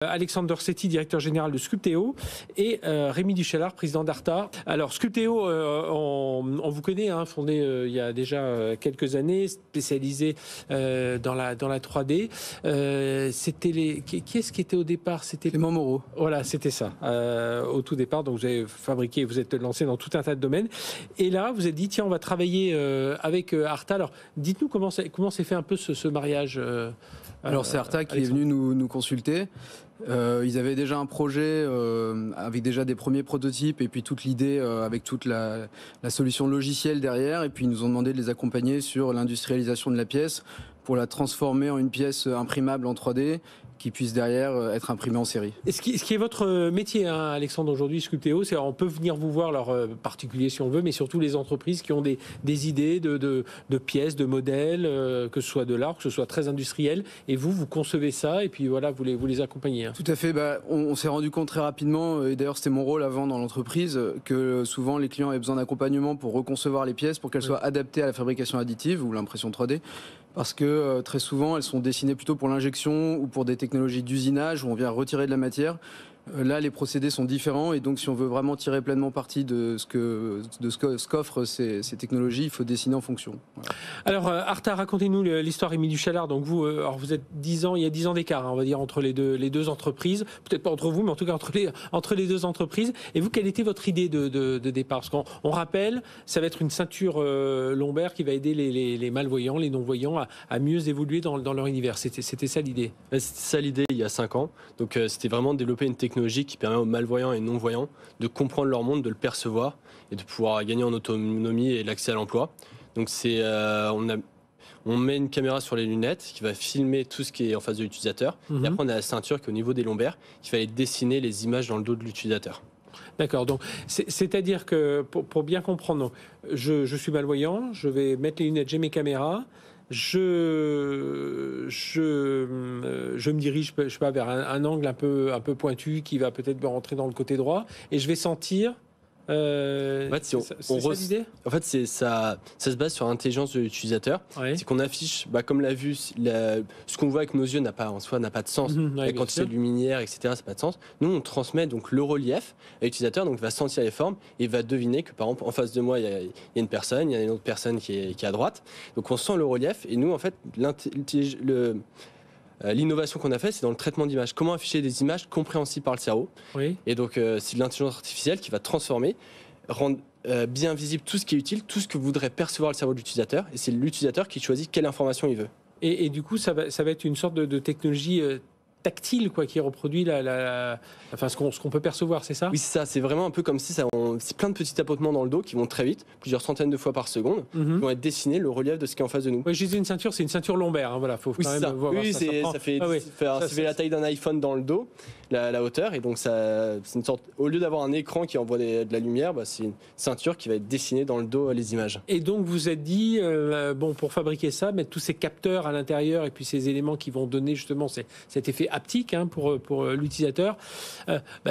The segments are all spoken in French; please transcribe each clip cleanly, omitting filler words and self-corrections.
Alexandre Dorsetti, directeur général de Sculpteo, et Rémi Duchellard, président d'Arta. Alors Sculpteo, on vous connaît, hein, fondé il y a déjà quelques années, spécialisé dans la 3D. C'était qui est-ce qui était au départ? C'était Clément Moreau. Voilà, c'était ça, au tout départ. Donc vous avez fabriqué, vous êtes lancé dans tout un tas de domaines. Et là, vous êtes dit, tiens, on va travailler avec Arta. Alors dites-nous comment s'est fait un peu ce mariage. Alors c'est Arta qui est venu nous consulter. Ils avaient déjà un projet avec déjà des premiers prototypes et puis toute l'idée avec toute la solution logicielle derrière. Et puis ils nous ont demandé de les accompagner sur l'industrialisation de la pièce pour la transformer en une pièce imprimable en 3D qui puisse derrière être imprimée en série. Et ce qui est votre métier, hein, Alexandre, aujourd'hui, Sculpteo, c'est on peut venir vous voir, alors particulier si on veut, mais surtout les entreprises qui ont des idées de pièces, de modèles, que ce soit de l'art, que ce soit très industriel, et vous concevez ça, et puis voilà, vous les accompagnez. Hein. Tout à fait. On s'est rendu compte très rapidement, et d'ailleurs c'était mon rôle avant dans l'entreprise, que souvent les clients avaient besoin d'accompagnement pour reconcevoir les pièces, pour qu'elles soient adaptées à la fabrication additive ou l'impression 3D. Parce que très souvent, elles sont dessinées plutôt pour l'injection ou pour des technologies d'usinage où on vient retirer de la matière. Là, les procédés sont différents et donc si on veut vraiment tirer pleinement parti de ce qu'offrent ces technologies, il faut dessiner en fonction. Voilà. Alors, Arta, racontez-nous l'histoire Rémi Duchellard. Donc vous, alors vous êtes 10 ans, il y a 10 ans d'écart, hein, on va dire, entre les deux entreprises. Peut-être pas entre vous, mais en tout cas entre les deux entreprises. Et vous, quelle était votre idée de départ? Parce qu'on rappelle, ça va être une ceinture lombaire qui va aider les malvoyants, les non-voyants à mieux évoluer dans leur univers. C'était ça l'idée? C'était ça l'idée il y a 5 ans. Donc c'était vraiment de développer une technologie qui permet aux malvoyants et non-voyants de comprendre leur monde, de le percevoir et de pouvoir gagner en autonomie et l'accès à l'emploi. Donc on met une caméra sur les lunettes qui va filmer tout ce qui est en face de l'utilisateur. Et après, on a la ceinture qui est au niveau des lombaires qui va aller dessiner les images dans le dos de l'utilisateur. D'accord, donc c'est-à-dire que pour bien comprendre, je suis malvoyant, je vais mettre les lunettes, j'ai mes caméras, je me dirige, je sais pas, vers un angle un peu pointu qui va peut-être me rentrer dans le côté droit et je vais sentir. En fait, c'est ça l'idée ? En fait, ça se base sur l'intelligence de l'utilisateur. Oui. C'est qu'on affiche, comme la vue, ce qu'on voit avec nos yeux n'a pas de sens. La quantité de lumière, etc., ça n'a pas de sens. Nous, on transmet donc le relief à l'utilisateur, donc il va sentir les formes et il va deviner que, par exemple, en face de moi, il y a une personne, il y a une autre personne qui est à droite. Donc on sent le relief et nous, en fait, l'innovation qu'on a faite, c'est dans le traitement d'images. Comment afficher des images compréhensibles par le cerveau. Oui. Et donc, c'est de l'intelligence artificielle qui va transformer, rendre bien visible tout ce qui est utile, tout ce que voudrait percevoir le cerveau de l'utilisateur. Et c'est l'utilisateur qui choisit quelle information il veut. Et du coup, ça va être une sorte de technologie tactile, quoi, qui reproduit ce qu'on peut percevoir, c'est ça? Oui, c'est ça. C'est vraiment un peu comme si c'est plein de petits tapotements dans le dos qui vont très vite, plusieurs centaines de fois par seconde, qui vont être dessinés, le relief de ce qui est en face de nous. Oui, je disais une ceinture, c'est une ceinture lombaire, hein, voilà, faut quand même voir. Oui, ça fait la taille d'un iPhone dans le dos, la hauteur, et donc c'est une sorte, au lieu d'avoir un écran qui envoie de la lumière, c'est une ceinture qui va être dessinée dans le dos les images. Et donc vous êtes dit, pour fabriquer ça, mettre tous ces capteurs à l'intérieur et puis ces éléments qui vont donner justement cet effet haptique, hein, pour l'utilisateur.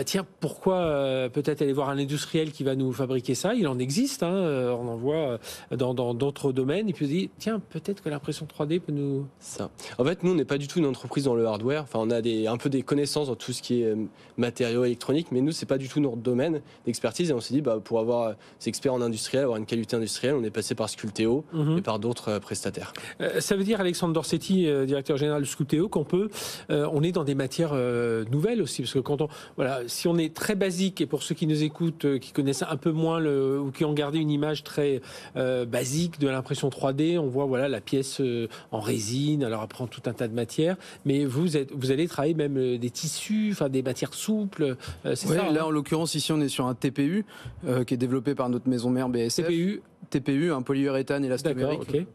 Tiens, pourquoi peut-être aller voir un industriel qui va nous fabriquer ça? Il en existe, hein, on en voit dans d'autres domaines. Et puis on se dit, tiens, peut-être que l'impression 3D peut nous... Ça. En fait, nous, on n'est pas du tout une entreprise dans le hardware. Enfin, on a un peu des connaissances dans tout ce qui est matériaux électroniques, mais nous, c'est pas du tout notre domaine d'expertise. Et on s'est dit, pour avoir ces experts en industriel, avoir une qualité industrielle, on est passé par Sculpteo et par d'autres prestataires. Ça veut dire, Alexandre Dorsetti, directeur général de Sculpteo, on est dans des matières nouvelles aussi, parce que si on est très basique, et pour ceux qui nous écoutent, qui connaissent un peu moins ou qui ont gardé une image très basique de l'impression 3D, on voit la pièce en résine, alors après tout un tas de matières, mais vous allez travailler même des tissus, des matières souples, c'est ça? Là, en l'occurrence, ici, on est sur un TPU qui est développé par notre maison mère BSF. TPU, un polyuréthane élastomérique. Okay.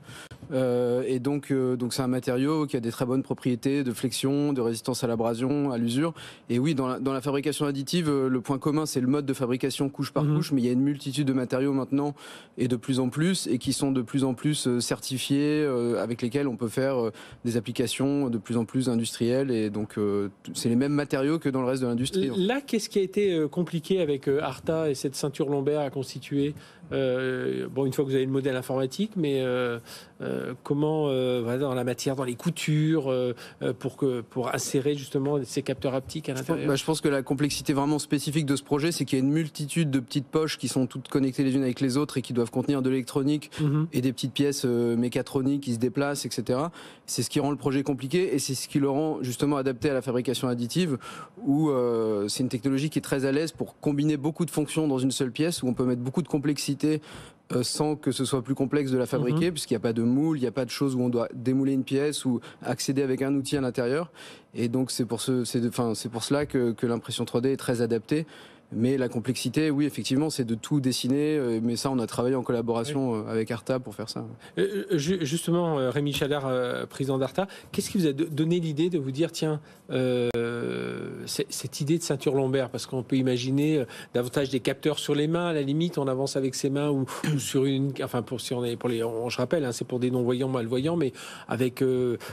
Et donc c'est un matériau qui a des très bonnes propriétés de flexion, de résistance à l'abrasion, à l'usure. Et oui, dans la fabrication additive, le point commun, c'est le mode de fabrication couche par couche, mais il y a une multitude de matériaux maintenant, et de plus en plus, et qui sont de plus en plus certifiés, avec lesquels on peut faire des applications de plus en plus industrielles. Et donc, c'est les mêmes matériaux que dans le reste de l'industrie. Là, qu'est-ce qui a été compliqué avec Arta et cette ceinture lombaire à constituer? bon, une fois que vous avez le modèle informatique, mais comment, voilà, dans la matière, dans les coutures, pour insérer justement ces capteurs haptiques à l'intérieur? Je pense que la complexité vraiment spécifique de ce projet, c'est qu'il y a une multitude de petites poches qui sont toutes connectées les unes avec les autres et qui doivent contenir de l'électronique et des petites pièces mécatroniques qui se déplacent, etc. C'est ce qui rend le projet compliqué et c'est ce qui le rend justement adapté à la fabrication additive, où c'est une technologie qui est très à l'aise pour combiner beaucoup de fonctions dans une seule pièce, où on peut mettre beaucoup de complexité sans que ce soit plus complexe de la fabriquer, puisqu'il n'y a pas de moule, il n'y a pas de choses où on doit démouler une pièce ou accéder avec un outil à l'intérieur. Et donc c'est pour cela que l'impression 3D est très adaptée. Mais la complexité, oui, effectivement, c'est de tout dessiner. Mais ça, on a travaillé en collaboration avec Arta pour faire ça. Justement, Rémi Chalard, président d'Arta, qu'est-ce qui vous a donné l'idée de vous dire, tiens, cette idée de ceinture lombaire? Parce qu'on peut imaginer davantage des capteurs sur les mains, à la limite, on avance avec ses mains ou sur une... Enfin, je rappelle, hein, c'est pour des non-voyants, malvoyants, mais avec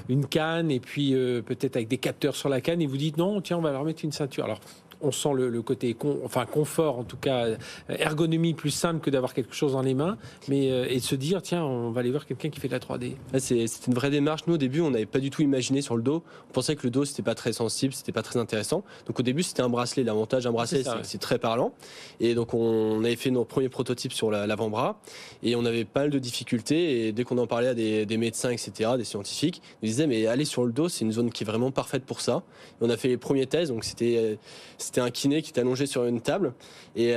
une canne et puis peut-être avec des capteurs sur la canne, et vous dites, non, tiens, on va leur mettre une ceinture. Alors, on sent le côté confort, en tout cas ergonomie plus simple que d'avoir quelque chose dans les mains, mais et de se dire tiens, on va aller voir quelqu'un qui fait de la 3D. C'est une vraie démarche. Nous au début on n'avait pas du tout imaginé sur le dos. On pensait que le dos c'était pas très sensible, c'était pas très intéressant. Donc au début c'était un bracelet. L'avantage d'un bracelet c'est que c'est très parlant. Et donc on avait fait nos premiers prototypes sur l'avant-bras et on avait pas mal de difficultés. Et dès qu'on en parlait à des médecins, etc., des scientifiques, ils disaient mais aller sur le dos c'est une zone qui est vraiment parfaite pour ça. Et on a fait les premiers tests. Donc c'était un kiné qui était allongé sur une table et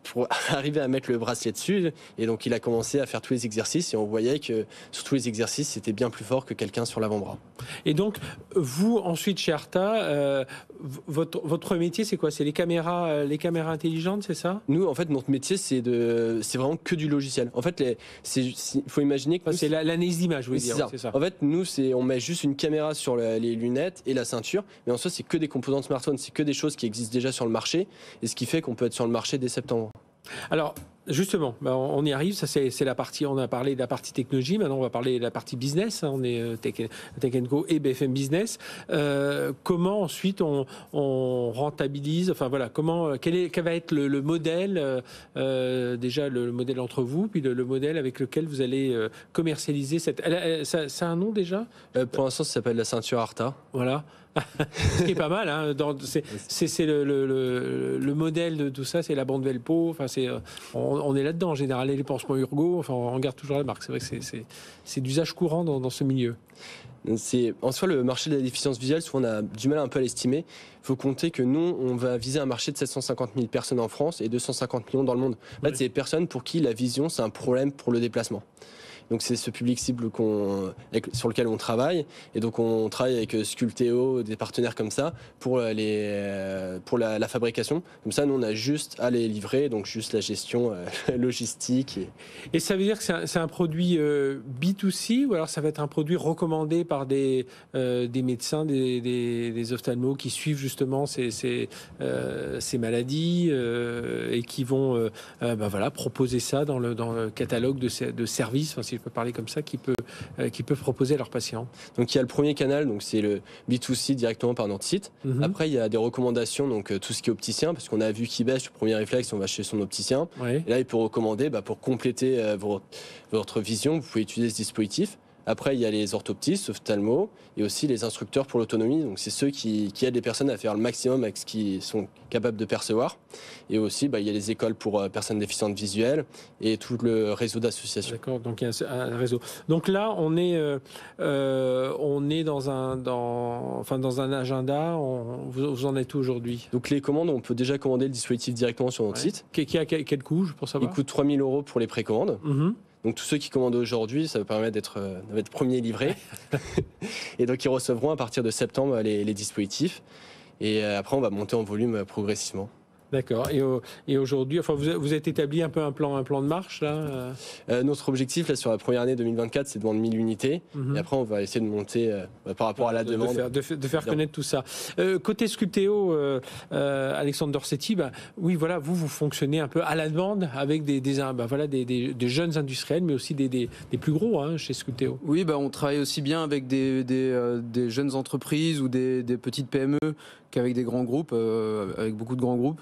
pour arriver à mettre le bracelet dessus, et donc il a commencé à faire tous les exercices et on voyait que sur tous les exercices c'était bien plus fort que quelqu'un sur l'avant-bras. Et donc vous ensuite chez Arta, votre métier c'est quoi? C'est les caméras intelligentes, c'est ça? Nous en fait notre métier c'est vraiment que du logiciel. En fait il faut imaginer que c'est l'analyse d'image, vous voulez dire. C'est ça. En fait nous on met juste une caméra sur les lunettes et la ceinture, mais en soi c'est que des composants de smartphone, c'est que des choses qui existent déjà sur le marché, et ce qui fait qu'on peut être sur le marché dès septembre. Alors, justement, on y arrive. Ça, c'est la partie. On a parlé de la partie technologie. Maintenant, on va parler de la partie business. On est Tech & Co et BFM Business. Comment ensuite on rentabilise? Enfin voilà, quel va être le modèle déjà le modèle entre vous, puis le modèle avec lequel vous allez commercialiser cette. Ça a un nom déjà? Pour l'instant, ça s'appelle la ceinture Arta. Voilà. Ce qui est pas mal, hein. C'est le modèle de tout ça, c'est la bande Velpo. Enfin, on est là-dedans en général. Les pansements Urgo, enfin, on regarde toujours la marque. C'est vrai que c'est d'usage courant dans ce milieu. En soi, le marché de la déficience visuelle, souvent on a du mal un peu à l'estimer. Il faut compter que nous, on va viser un marché de 750 000 personnes en France et 250 millions dans le monde. En fait, c'est des personnes pour qui la vision, c'est un problème pour le déplacement. Donc c'est ce public cible sur lequel on travaille, et donc on travaille avec Sculpteo, des partenaires comme ça pour la fabrication. Comme ça, nous on a juste à les livrer, donc juste la gestion logistique. Et ça veut dire que c'est un produit B2C, ou alors ça va être un produit recommandé par des médecins, des ophtalmos qui suivent justement ces maladies et qui vont proposer ça dans le catalogue de services. Enfin, si je peux parler comme ça, qui peut proposer à leurs patients. Donc il y a le premier canal, donc c'est le B2C directement par notre site. Après il y a des recommandations, donc tout ce qui est opticien, parce qu'on a vu qu'il baisse, le premier réflexe, on va chez son opticien. Ouais. Et là il peut recommander, pour compléter votre vision, vous pouvez utiliser ce dispositif. Après, il y a les orthoptistes, ophtalmos, et aussi les instructeurs pour l'autonomie. Donc, c'est ceux qui aident les personnes à faire le maximum avec ce qu'ils sont capables de percevoir. Et aussi, il y a les écoles pour personnes déficientes visuelles et tout le réseau d'associations. D'accord, donc il y a un réseau. Donc là, on est dans un agenda. Vous en êtes où aujourd'hui? Donc, les commandes, on peut déjà commander le dispositif directement sur notre site. Qui a quel coût, pour savoir? Il coûte 3 000 € pour les précommandes. Donc tous ceux qui commandent aujourd'hui, ça va permettre d'être premiers livrés. Et donc ils recevront à partir de septembre les dispositifs. Et après on va monter en volume progressivement. D'accord. Et aujourd'hui, enfin, vous êtes établi un peu un plan de marche là. Notre objectif là sur la première année 2024, c'est de vendre 1000 unités. Et après, on va essayer de monter par rapport à la demande. De faire connaître tout ça. Côté Sculpteo, Alexandre Dorsetti, oui, voilà, vous fonctionnez un peu à la demande avec des jeunes industriels, mais aussi des plus gros chez Sculpteo. Oui, on travaille aussi bien avec des jeunes entreprises ou des petites PME qu'avec des grands groupes, avec beaucoup de grands groupes.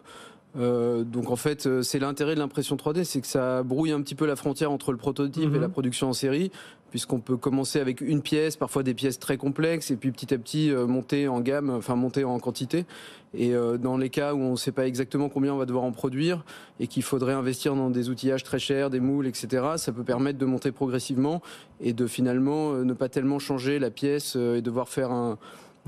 Donc en fait, c'est l'intérêt de l'impression 3D, c'est que ça brouille un petit peu la frontière entre le prototype et la production en série, puisqu'on peut commencer avec une pièce, parfois des pièces très complexes, et puis petit à petit monter en gamme, enfin monter en quantité. Et dans les cas où on ne sait pas exactement combien on va devoir en produire et qu'il faudrait investir dans des outillages très chers, des moules, etc., ça peut permettre de monter progressivement et de finalement ne pas tellement changer la pièce et devoir faire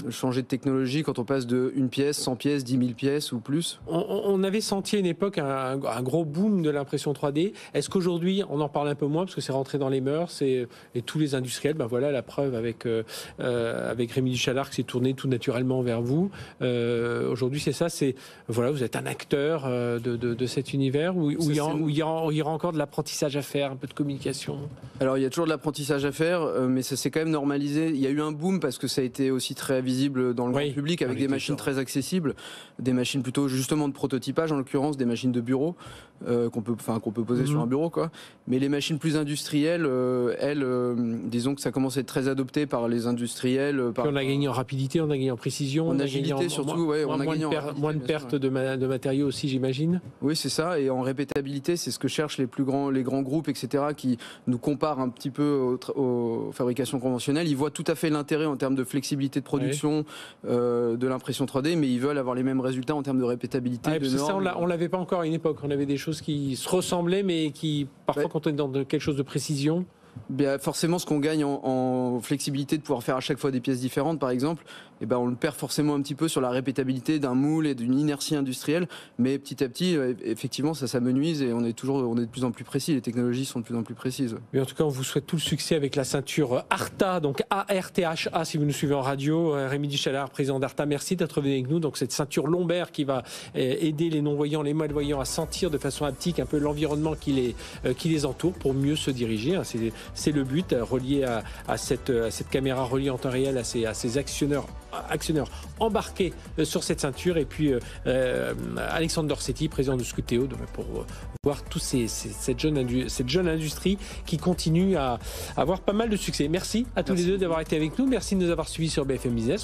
changer de technologie quand on passe de 1 pièce, 100 pièces, 10 000 pièces ou plus. On avait senti à une époque un gros boom de l'impression 3D. Est-ce qu'aujourd'hui, on en parle un peu moins parce que c'est rentré dans les mœurs et tous les industriels, ben voilà la preuve avec Rémi Duchalard qui s'est tourné tout naturellement vers vous. Aujourd'hui, c'est ça, voilà, vous êtes un acteur de cet univers où il y aura encore de l'apprentissage à faire, un peu de communication. Alors, il y a toujours de l'apprentissage à faire, mais ça s'est quand même normalisé. Il y a eu un boom parce que ça a été aussi très visible dans le grand public avec des machines très accessibles, des machines plutôt justement de prototypage, en l'occurrence des machines de bureau qu'on peut poser sur un bureau, quoi. Mais les machines plus industrielles, elles, disons que ça commence à être très adopté par les industriels. Puis on a gagné en rapidité, on a gagné en précision, en agilité surtout, moins de pertes de matériaux aussi, j'imagine. Oui, c'est ça, et en répétabilité, c'est ce que cherchent les grands groupes, etc., qui nous comparent un petit peu aux fabrications conventionnelles. Ils voient tout à fait l'intérêt en termes de flexibilité de production de l'impression 3D, mais ils veulent avoir les mêmes résultats en termes de répétabilité. Ça, on l'avait pas encore à une époque. On avait des choses qui se ressemblaient, mais qui parfois, quand on est dans quelque chose de précision. Bien, forcément, ce qu'on gagne en flexibilité de pouvoir faire à chaque fois des pièces différentes, par exemple, on le perd forcément un petit peu sur la répétabilité d'un moule et d'une inertie industrielle. Mais petit à petit, effectivement, ça s'amenuise et on est de plus en plus précis. Les technologies sont de plus en plus précises. Mais en tout cas, on vous souhaite tout le succès avec la ceinture ARTA, donc ARTHA, si vous nous suivez en radio. Rémi Duchalard, président d'ARTA, merci d'être venu avec nous. Donc cette ceinture lombaire qui va aider les non-voyants, les malvoyants à sentir de façon haptique un peu l'environnement qui les entoure pour mieux se diriger. C'est le but, relié à cette caméra reliée en temps réel à ces actionneurs embarqués sur cette ceinture. Et puis Alexandre Dorsetti, président de Scuteo, pour voir cette jeune industrie qui continue à avoir pas mal de succès. Merci à tous les deux d'avoir été avec nous. Merci de nous avoir suivis sur BFM Business.